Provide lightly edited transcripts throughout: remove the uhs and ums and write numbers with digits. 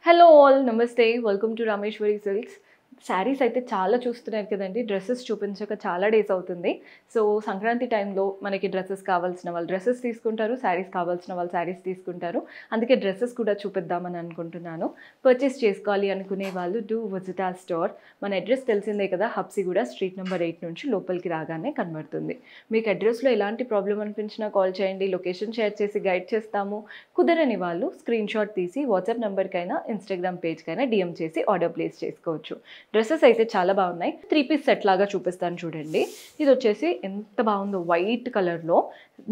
Hello all నమస్తే welcome to Rameshwari silks saris అయితే చాలా చూస్తున్నారు కదండి డ్రెస్సెస్ చూపించక చాలా డేస్ అవుతుంది సో సంక్రాంతి టైంలో మనకి డ్రెస్సెస్ కావాల్సిన వాళ్ళు డ్రెస్సెస్ తీసుకుంటారు శారీస్ కావాల్సిన వాళ్ళు శారీస్ తీసుకుంటారు అందుకే డ్రెస్సెస్ కూడా చూపిద్దామని అనుకుంటున్నాను పర్చేస్ చేసుకోవాలి అనుకునే వాళ్ళు డూ విజిట్ ఆ స్టోర్ మన అడ్రస్ తెలిసిందే కదా హబ్సిగూడ స్ట్రీట్ నెంబర్ 8 నుంచి లోపలికి రాగానే కనబడుతుంది మీకు అడ్రస్లో ఎలాంటి ప్రాబ్లం అనిపించినా కాల్ చేయండి లొకేషన్ షేర్ చేసి గైడ్ చేస్తాము కుదరని వాళ్ళు స్క్రీన్ షాట్ తీసి వాట్సాప్ నెంబర్కైనా ఇన్స్టాగ్రామ్ పేజ్కైనా డిఎం చేసి ఆర్డర్ ప్లేస్ చేసుకోవచ్చు డ్రెస్సెస్ అయితే చాలా బాగున్నాయి 3-piece సెట్ లాగా చూపిస్తాను చూడండి ఇది వచ్చేసి ఎంత బాగుందో వైట్ కలర్లో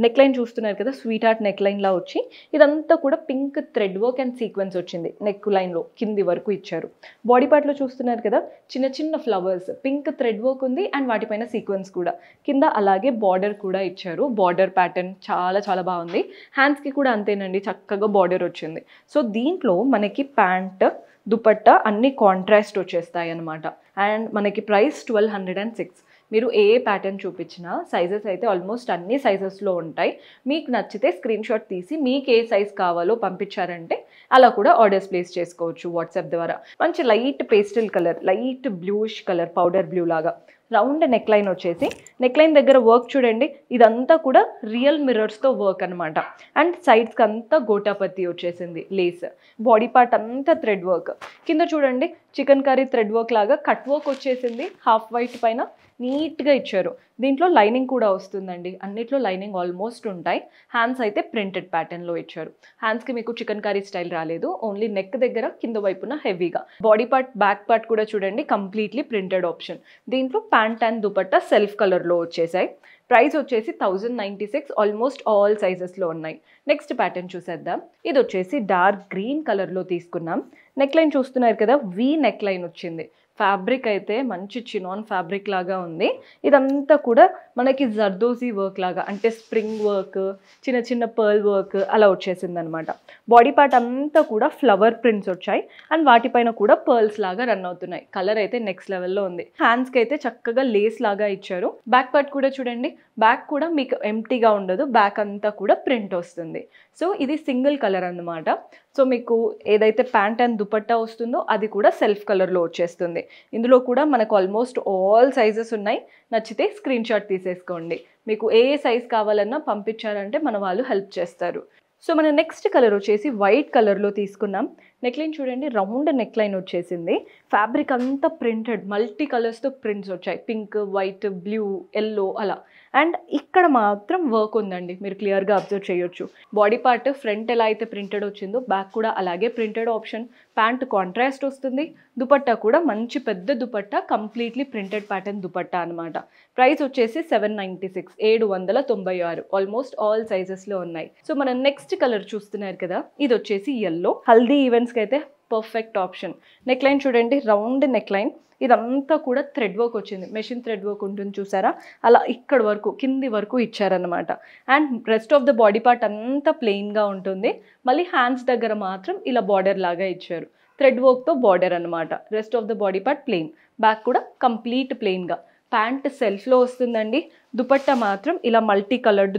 నెక్ లైన్ చూస్తున్నారు కదా స్వీట్ హార్ట్ నెక్ లైన్లా వచ్చి ఇదంతా కూడా pink thread work and sequence వచ్చింది నెక్ లైన్లో కింది వరకు ఇచ్చారు బాడీ పార్ట్లో చూస్తున్నారు కదా చిన్న చిన్న ఫ్లవర్స్ పింక్ థ్రెడ్ వర్క్ ఉంది అండ్ వాటిపైన సీక్వెన్స్ కూడా కింద అలాగే బార్డర్ కూడా ఇచ్చారు బార్డర్ ప్యాటర్న్ చాలా చాలా బాగుంది హ్యాండ్స్కి కూడా అంతేనండి చక్కగా బార్డర్ వచ్చింది సో దీంట్లో మనకి ప్యాంట్ దుపట్టా అన్ని కాంట్రాస్ట్ వచ్చేస్తాయి అన్నమాట అండ్ మనకి ప్రైస్ 1206 మీరు ఏ ప్యాటర్న్ చూపించినా సైజెస్ అయితే ఆల్మోస్ట్ అన్ని సైజెస్లో ఉంటాయి మీకు నచ్చితే స్క్రీన్ షాట్ తీసి మీకు ఏ సైజ్ కావాలో పంపించారంటే అలా కూడా ఆర్డర్స్ ప్లేస్ చేసుకోవచ్చు వాట్సాప్ ద్వారా మంచి light pastel colour light bluish colour powder blue లాగా రౌండ్ నెక్ లైన్ వచ్చేసి నెక్ లైన్ దగ్గర వర్క్ చూడండి ఇదంతా కూడా రియల్ మిర్రర్స్తో వర్క్ అనమాట అండ్ సైడ్స్కి అంతా గోటాపత్తి వచ్చేసింది లేస్ బాడీ పార్ట్ అంతా థ్రెడ్ వర్క్ కింద చూడండి చికెన్ కర్రీ థ్రెడ్ వర్క్ లాగా కట్ వర్క్ వచ్చేసింది హాఫ్ వైట్ పైన నీట్గా ఇచ్చారు దీంట్లో లైనింగ్ కూడా వస్తుందండి అన్నిట్లో లైనింగ్ ఆల్మోస్ట్ ఉంటాయి హ్యాండ్స్ అయితే ప్రింటెడ్ ప్యాటర్న్లో ఇచ్చారు హ్యాండ్స్కి మీకు చికెన్ కర్రీ స్టైల్ రాలేదు ఓన్లీ నెక్ దగ్గర కింద వైపున హెవీగా బాడీ పార్ట్ బ్యాక్ పార్ట్ కూడా చూడండి కంప్లీట్లీ ప్రింటెడ్ ఆప్షన్ దీంట్లో ప్యాంట్ అండ్ దుపట్టా సెల్ఫ్ కలర్లో వచ్చేసాయి ప్రైస్ వచ్చేసి 1096 ఆల్మోస్ట్ ఆల్ సైజెస్లో ఉన్నాయి నెక్స్ట్ ప్యాటర్న్ చూసేద్దాం ఇది వచ్చేసి డార్క్ గ్రీన్ కలర్లో తీసుకున్నాం నెక్ లైన్ చూస్తున్నారు కదా వీ నెక్ లైన్ వచ్చింది ఫ్యాబ్రిక్ అయితే మంచి చినాన్ ఫ్యాబ్రిక్ లాగా ఉంది ఇదంతా కూడా మనకి జర్దోజీ వర్క్ లాగా అంటే స్ప్రింగ్ వర్క్ చిన్న చిన్న పర్ల్ వర్క్ అలా వచ్చేసింది అనమాట బాడీ పార్ట్ అంతా కూడా ఫ్లవర్ ప్రింట్స్ వచ్చాయి అండ్ వాటిపైన కూడా పర్ల్స్ లాగా రన్ అవుతున్నాయి కలర్ అయితే నెక్స్ట్ లెవెల్లో ఉంది హ్యాండ్స్కి అయితే చక్కగా లేస్ లాగా ఇచ్చారు బ్యాక్ పార్ట్ కూడా చూడండి బ్యాక్ కూడా మీకు ఎంప్టీగా ఉండదు బ్యాక్ అంతా కూడా ప్రింట్ వస్తుంది సో ఇది సింగిల్ కలర్ అన్నమాట సో మీకు ఏదైతే ప్యాంట్ అండ్ దుపట్టా వస్తుందో అది కూడా సెల్ఫ్ కలర్లో వచ్చేస్తుంది ఇందులో కూడా మనకు ఆల్మోస్ట్ ఆల్ సైజెస్ ఉన్నాయి నచ్చితే స్క్రీన్ షాట్ తీసేసుకోండి మీకు ఏ సైజ్ కావాలన్నా పంపించారంటే మన వాళ్ళు హెల్ప్ చేస్తారు సో మన నెక్స్ట్ కలర్ వచ్చేసి వైట్ కలర్లో తీసుకున్నాం నెక్ లైన్ చూడండి రౌండ్ నెక్ లైన్ వచ్చేసింది ఫ్యాబ్రిక్ అంతా ప్రింటెడ్ మల్టీ కలర్స్తో ప్రింట్స్ వచ్చాయి పింక్ వైట్ బ్లూ ఎల్లో అలా అండ్ ఇక్కడ మాత్రం వర్క్ ఉందండి మీరు క్లియర్గా అబ్జర్వ్ చేయొచ్చు బాడీ పార్ట్ ఫ్రంట్ ఎలా అయితే ప్రింటెడ్ వచ్చిందో బ్యాక్ కూడా అలాగే ప్రింటెడ్ ఆప్షన్ ప్యాంట్ కాంట్రాస్ట్ వస్తుంది దుపట్టా కూడా మంచి పెద్ద dupatta completely printed pattern dupatta అనమాట ప్రైస్ వచ్చేసి 796 ఆల్మోస్ట్ ఆల్ సైజెస్లో ఉన్నాయి సో మనం నెక్స్ట్ కలర్ చూస్తున్నారు కదా ఇది వచ్చేసి ఎల్లో హల్దీ ఈవెంట్స్కి అయితే పర్ఫెక్ట్ ఆప్షన్ నెక్ లైన్ చూడండి రౌండ్ నెక్ లైన్ ఇదంతా కూడా థ్రెడ్ వర్క్ వచ్చింది మెషిన్ థ్రెడ్ వర్క్ ఉంటుంది చూసారా అలా ఇక్కడ వరకు కింది వరకు ఇచ్చారనమాట and rest of the body part అంతా ప్లెయిన్గా ఉంటుంది మళ్ళీ హ్యాండ్స్ దగ్గర మాత్రం ఇలా బార్డర్ లాగా ఇచ్చారు థ్రెడ్ వర్క్తో బార్డర్ అనమాట rest of the body part plain back కూడా కంప్లీట్ ప్లెయిన్గా ప్యాంట్ సెల్ఫ్లో వస్తుందండి దుపట్టా మాత్రం ఇలా మల్టీ కలర్డ్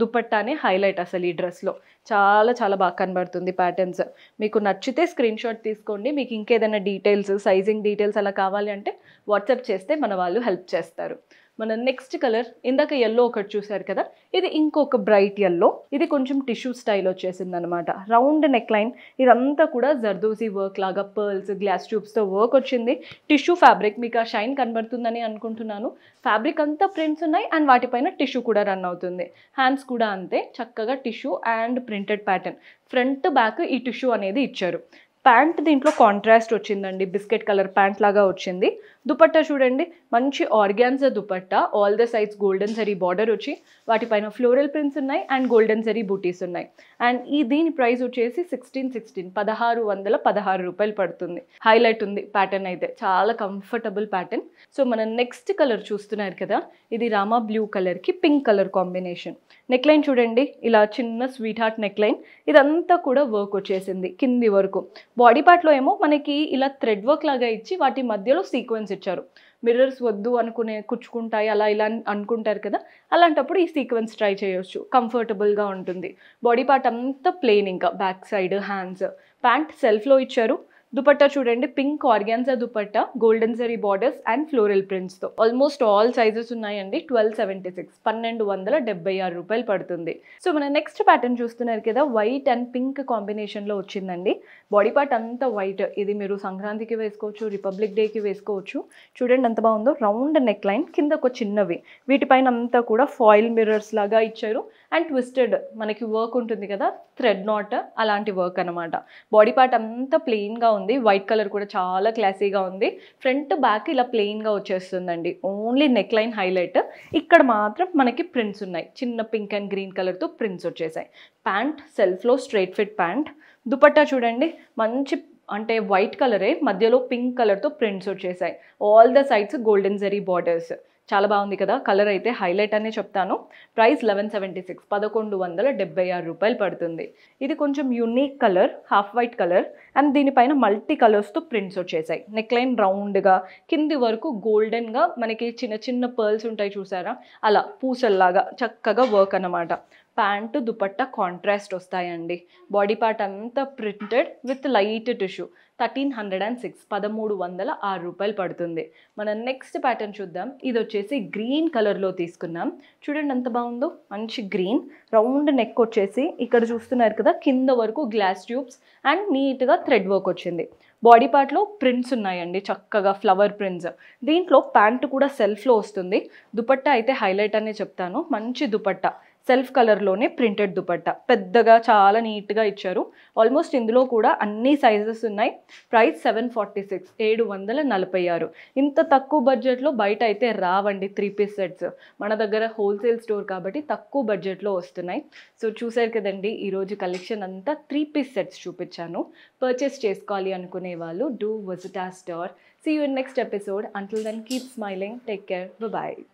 దుపట్టానే హైలైట్ అసలు ఈ డ్రెస్లో చాలా చాలా బాగా కనబడుతుంది ప్యాటర్న్స్ మీకు నచ్చితే స్క్రీన్ షాట్ తీసుకోండి మీకు ఇంకేదైనా డీటెయిల్స్ సైజింగ్ డీటెయిల్స్ అలా కావాలి అంటే వాట్సాప్ చేస్తే మన వాళ్ళు హెల్ప్ చేస్తారు మన నెక్స్ట్ కలర్ ఇందాక ఎల్లో ఒకటి చూసారు కదా ఇది ఇంకొక బ్రైట్ ఎల్లో ఇది కొంచెం టిష్యూ స్టైల్ వచ్చేసింది అనమాట రౌండ్ నెక్ లైన్ ఇదంతా కూడా జర్దోజీ వర్క్ లాగా పర్ల్స్ గ్లాస్ ట్యూబ్స్తో వర్క్ వచ్చింది టిష్యూ ఫ్యాబ్రిక్ మీకు ఆ షైన్ కనబడుతుందని అనుకుంటున్నాను ఫ్యాబ్రిక్ అంతా ప్రింట్స్ ఉన్నాయి అండ్ వాటిపైన టిష్యూ కూడా రన్ అవుతుంది హ్యాండ్స్ కూడా అంతే చక్కగా tissue and printed pattern front back ఈ టిష్యూ అనేది ఇచ్చారు ప్యాంట్ దీంట్లో కాంట్రాస్ట్ వచ్చిందండి బిస్కెట్ కలర్ ప్యాంట్ లాగా వచ్చింది దుపట్టా చూడండి మంచి organza dupatta all the sides golden zari border వచ్చి వాటిపైన ఫ్లోరల్ ప్రింట్స్ ఉన్నాయి అండ్ గోల్డెన్ జరీ బూటీస్ ఉన్నాయి అండ్ దీని ప్రైస్ వచ్చేసి 1616 రూపాయలు పడుతుంది హైలైట్ ఉంది ప్యాటర్న్ అయితే చాలా కంఫర్టబుల్ ప్యాటర్న్ సో మనం నెక్స్ట్ కలర్ చూస్తున్నారు కదా ఇది రామా బ్లూ కలర్కి pink colour combination neck line చూడండి ఇలా చిన్న స్వీట్ హార్ట్ నెక్ లైన్ ఇదంతా కూడా వర్క్ వచ్చేసింది కింది వరకు బాడీ పార్ట్లో ఏమో మనకి ఇలా థ్రెడ్ వర్క్ లాగా ఇచ్చి వాటి మధ్యలో సీక్వెన్స్ ఇచ్చారు. మిర్రర్స్ వద్దు అనుకునే కుచ్చుకుంటాయి అలా ఇలా అనుకుంటారు కదా, అలాంటప్పుడు ఈ సీక్వెన్స్ ట్రై చేయొచ్చు. కంఫర్టబుల్గా ఉంటుంది. బాడీ పార్ట్ అంతా ప్లెయిన్, ఇంకా బ్యాక్ సైడ్ హ్యాండ్స్. ప్యాంట్ సెల్ఫ్లో ఇచ్చారు. దుపట్టా చూడండి, pink organza dupatta, golden zari borders and floral ప్రింట్స్తో. ఆల్మోస్ట్ ఆల్ సైజెస్ ఉన్నాయండి. 1276 1276 రూపాయలు పడుతుంది. సో మన నెక్స్ట్ ప్యాటర్న్ చూస్తున్నారు కదా, వైట్ అండ్ పింక్ కాంబినేషన్లో వచ్చిందండి. బాడీ పార్ట్ అంతా వైట్. ఇది మీరు సంక్రాంతికి వేసుకోవచ్చు, రిపబ్లిక్ డేకి వేసుకోవచ్చు. చూడండి ఎంత బాగుందో. రౌండ్ నెక్ లైన్, కింద ఒక చిన్నవి, వీటిపైన అంతా కూడా ఫాయిల్ మిర్రర్స్ లాగా ఇచ్చారు. అండ్ ట్విస్టెడ్ మనకి వర్క్ ఉంటుంది కదా, థ్రెడ్ నాట్ అలాంటి వర్క్ అనమాట. బాడీ పార్ట్ అంతా ప్లెయిన్గా ఉంది. వైట్ కలర్ కూడా చాలా క్లాసీగా ఉంది. ఫ్రంట్ బ్యాక్ ఇలా ప్లెయిన్గా వచ్చేస్తుందండి. Only neck line highlight. ఇక్కడ మాత్రం మనకి ప్రింట్స్ ఉన్నాయి. చిన్న పింక్ అండ్ గ్రీన్ కలర్తో ప్రింట్స్ వచ్చేసాయి. ప్యాంట్ సెల్ఫ్లో స్ట్రైట్ ఫిట్ ప్యాంట్. దుపట్టా చూడండి, మంచి అంటే వైట్ కలరే, మధ్యలో పింక్ కలర్తో ప్రింట్స్ వచ్చేసాయి. All the sides golden zari borders. చాలా బాగుంది కదా, కలర్ అయితే హైలైట్ అనే చెప్తాను. ప్రైస్ 1176 1176 రూపాయలు పడుతుంది. ఇది కొంచెం unique colour, half white colour and దీనిపైన మల్టీ కలర్స్తో ప్రింట్స్ వచ్చేసాయి. నెక్ లైన్ రౌండ్గా, కింది వరకు గోల్డెన్గా మనకి చిన్న చిన్న పర్ల్స్ ఉంటాయి చూసారా, అలా పూసల్లాగా చక్కగా వర్క్ అన్నమాట. ప్యాంటు దుపట్టా కాంట్రాస్ట్ వస్తాయండి. బాడీ పార్ట్ అంతా ప్రింటెడ్ విత్ లైట్ టిష్యూ. 1306 1306 రూపాయలు పడుతుంది. మన నెక్స్ట్ ప్యాటర్న్ చూద్దాం. ఇది వచ్చేసి గ్రీన్ కలర్లో తీసుకున్నాం. చూడండి ఎంత బాగుందో, మంచి గ్రీన్. రౌండ్ నెక్ వచ్చేసి ఇక్కడ చూస్తున్నారు కదా, కింద వరకు గ్లాస్ ట్యూబ్స్ అండ్ నీట్గా థ్రెడ్ వర్క్ వచ్చింది. బాడీ పార్ట్లో ప్రింట్స్ ఉన్నాయండి, చక్కగా ఫ్లవర్ ప్రింట్స్. దీంట్లో ప్యాంటు కూడా సెల్ఫ్లో వస్తుంది. దుపట్టా అయితే హైలైట్ అనే చెప్తాను. మంచి దుపట్టా, సెల్ఫ్ కలర్లోనే ప్రింటెడ్ దుపట్టా, పెద్దగా చాలా నీట్గా ఇచ్చారు. ఆల్మోస్ట్ ఇందులో కూడా అన్ని సైజెస్ ఉన్నాయి. ప్రైస్ 746 746. ఇంత తక్కువ బడ్జెట్లో బయట అయితే రావండి 3 పీస్ సెట్స్. మన దగ్గర హోల్సేల్ స్టోర్ కాబట్టి తక్కువ బడ్జెట్లో వస్తున్నాయి. సో చూసారు కదండి, ఈరోజు కలెక్షన్ అంతా 3 పీస్ సెట్స్ చూపించాను. పర్చేస్ చేసుకోవాలి అనుకునే వాళ్ళు do visit our store. See you in next episode. Until then, keep smiling. Take care. Bye-bye.